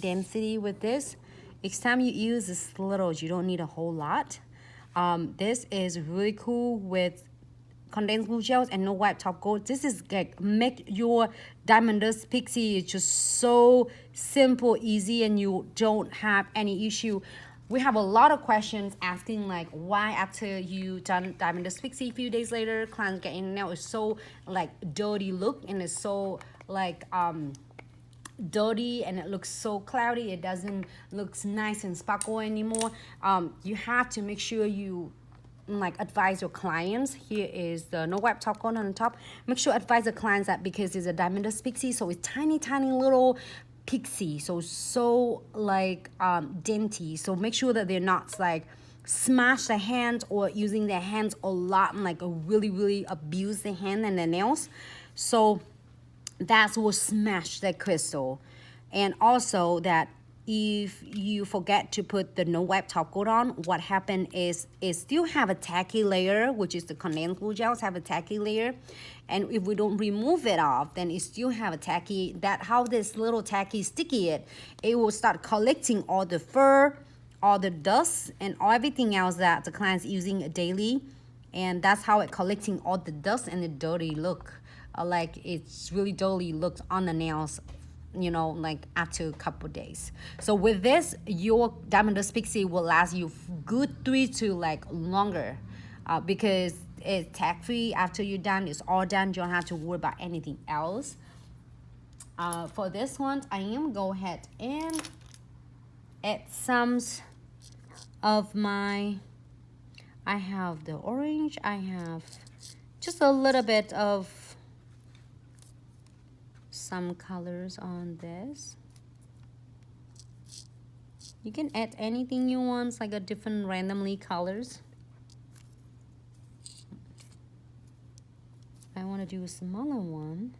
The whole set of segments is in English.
density with this. Each time you use this little, you don't need a whole lot. This is really cool with condensed glue gels and no wipe top coat. This is like make your Diamond Dust Pixie just so simple, easy, and you don't have any issue. We have a lot of questions asking like why after you done Diamond Dust Pixie a few days later, clients getting nail is so like dirty look, and it's so like dirty, and it looks so cloudy. It doesn't look nice and sparkle anymore. You have to make sure you like advise your clients. Here is the no wipe top coat on the top. Make sure advise the clients that because it's a Diamond Dust Pixie, so it's tiny little pixie, so like dainty, so make sure that they're not like smash their hands or using their hands a lot and like really abuse the hand and the nails. So that's what smash that crystal. And also that if you forget to put the no wipe top coat on, what happened is it still have a tacky layer, which is the condensed glue gels have a tacky layer, and if we don't remove it off, then it still have a tacky, that how this little tacky sticky it will start collecting all the fur, all the dust, and everything else that the client's using daily, and that's how it collecting all the dust and the dirty look, like it's really dirty looks on the nails, you know, like after a couple days. So with this, your Diamond Dust Pixie will last you good 3 to like longer, because it's tag free. After you're done, it's all done. You don't have to worry about anything else. For this one, I am go ahead and add some of my, I have the orange, I have just a little bit of some colors on this. You can add anything you want, like a different randomly colors. I want to do a smaller one,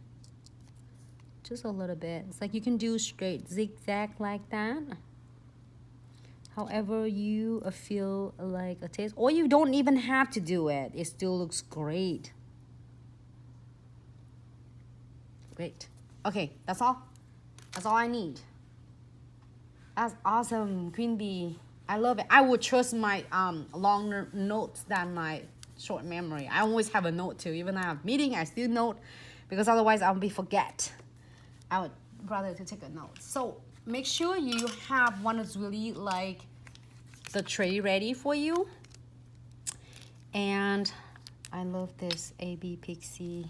just a little bit. It's like you can do straight zigzag like that, however you feel like a taste, or you don't even have to do it. It still looks great. Great. Okay, that's all. That's all I need. That's awesome, Queen Bee. I love it. I would trust my longer notes than my short memory. I always have a note too. Even though I have meeting, I still note, because otherwise I'll be forget. I would rather to take a note. So make sure you have one that's really like the tray ready for you. And I love this AB Pixie.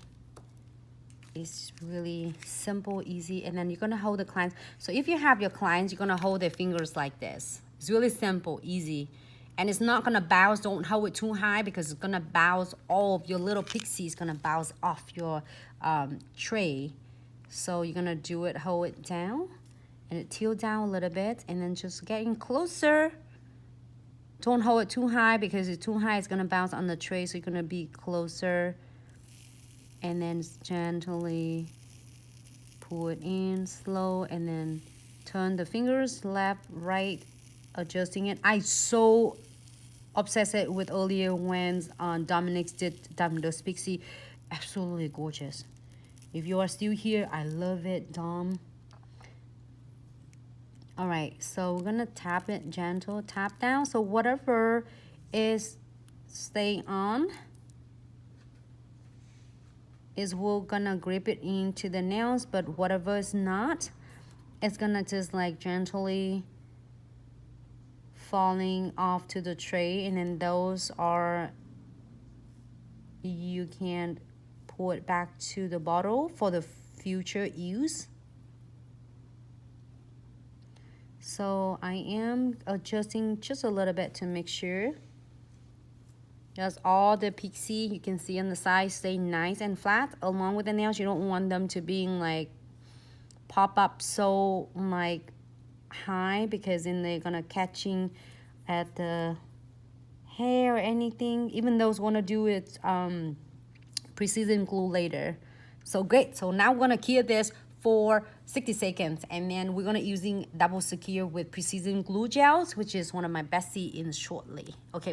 It's really simple, easy, and then you're gonna hold the clients. So if you have your clients, you're gonna hold their fingers like this. It's really simple, easy, and it's not gonna bounce. Don't hold it too high because it's gonna bounce. All of your little pixies gonna bounce off your tray. So you're gonna do it, hold it down, and it tilt down a little bit, and then just getting closer. Don't hold it too high because it's too high, it's gonna bounce on the tray. So you're gonna be closer. And then gently pull it in slow, and then turn the fingers left, right, adjusting it. I so obsessed with earlier when Dominic did Diamond Dust Pixie. Absolutely gorgeous. If you are still here, I love it, Dom. All right, so we're gonna tap it gentle, tap down. So whatever is staying on, is we're gonna grip it into the nails, but whatever is not, it's gonna just like gently falling off to the tray, and then those are, you can pull it back to the bottle for the future use. So I am adjusting just a little bit to make sure. Just all the pixie you can see on the side stay nice and flat along with the nails. You don't want them to being like pop up so like high, because then they're gonna catching at the hair or anything. Even those want to do it precision glue later. So great. So now we're gonna cure this for 60 seconds, and then we're gonna using double secure with precision glue gels, which is one of my bestie in shortly. Okay.